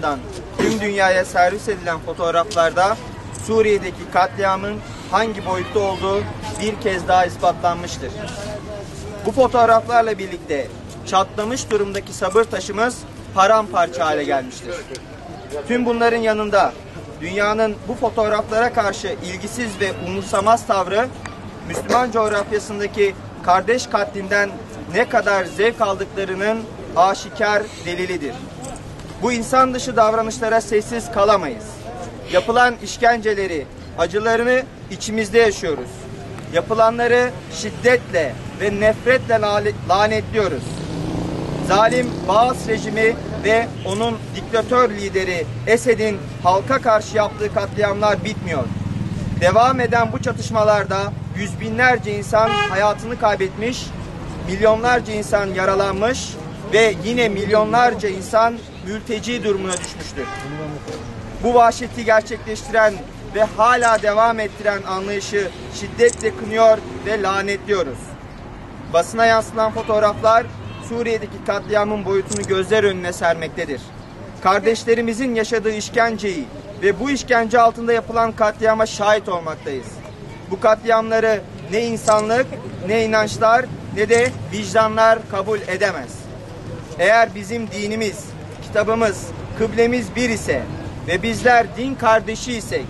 tarafından tüm dünyaya servis edilen fotoğraflarda Suriye'deki katliamın hangi boyutta olduğu bir kez daha ispatlanmıştır. Bu fotoğraflarla birlikte çatlamış durumdaki sabır taşımız paramparça hale gelmiştir. Tüm bunların yanında dünyanın bu fotoğraflara karşı ilgisiz ve umursamaz tavrı Müslüman coğrafyasındaki kardeş katlinden ne kadar zevk aldıklarının aşikar delilidir. Bu insan dışı davranışlara sessiz kalamayız. Yapılan işkenceleri, acılarını içimizde yaşıyoruz. Yapılanları şiddetle ve nefretle lanetliyoruz. Zalim Baas rejimi ve onun diktatör lideri Esed'in halka karşı yaptığı katliamlar bitmiyor. Devam eden bu çatışmalarda yüz binlerce insan hayatını kaybetmiş, milyonlarca insan yaralanmış ve yine milyonlarca insan mülteci durumuna düşmüştür. Bu vahşeti gerçekleştiren ve hala devam ettiren anlayışı şiddetle kınıyor ve lanetliyoruz. Basına yansıtan fotoğraflar Suriye'deki katliamın boyutunu gözler önüne sermektedir. Kardeşlerimizin yaşadığı işkenceyi ve bu işkence altında yapılan katliama şahit olmaktayız. Bu katliamları ne insanlık, ne inançlar, ne de vicdanlar kabul edemez. Eğer bizim dinimiz, kitabımız, kıblemiz bir ise ve bizler din kardeşi isek,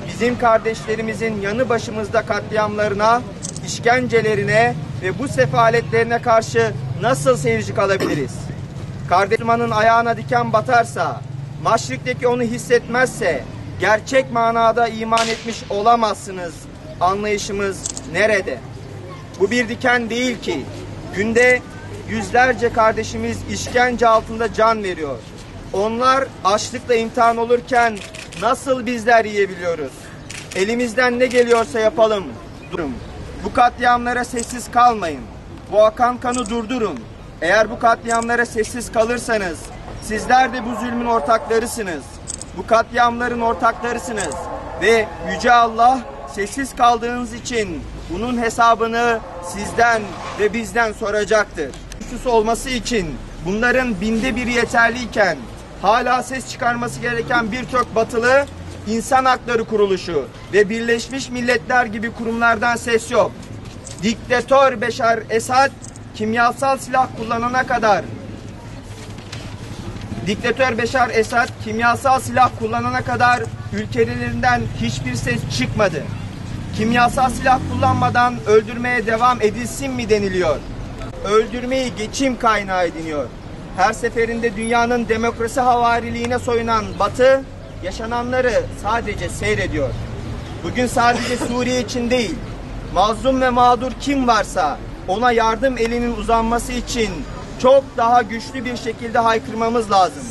bizim kardeşlerimizin yanı başımızda katliamlarına, işkencelerine ve bu sefaletlerine karşı nasıl seyirci kalabiliriz? Kardeşimin ayağına diken batarsa, maşrikteki onu hissetmezse, gerçek manada iman etmiş olamazsınız. Anlayışımız nerede? Bu bir diken değil ki. Günde yüzlerce kardeşimiz işkence altında can veriyor. Onlar açlıkla imtihan olurken nasıl bizler yiyebiliyoruz? Elimizden ne geliyorsa yapalım. Durun. Bu katliamlara sessiz kalmayın. Bu akan kanı durdurun. Eğer bu katliamlara sessiz kalırsanız sizler de bu zulmün ortaklarısınız. Bu katliamların ortaklarısınız. Ve Yüce Allah sessiz kaldığınız için bunun hesabını sizden ve bizden soracaktır. Suçsuz olması için bunların binde biri yeterliyken hala ses çıkarması gereken birçok batılı insan hakları kuruluşu ve Birleşmiş Milletler gibi kurumlardan ses yok. Diktatör Beşar Esad kimyasal silah kullanana kadar ülkelerinden hiçbir ses çıkmadı. Kimyasal silah kullanmadan öldürmeye devam edilsin mi deniliyor? Öldürmeyi geçim kaynağı ediniyor. Her seferinde dünyanın demokrasi havariliğine soyunan Batı, yaşananları sadece seyrediyor. Bugün sadece Suriye için değil, mazlum ve mağdur kim varsa ona yardım elinin uzanması için çok daha güçlü bir şekilde haykırmamız lazım.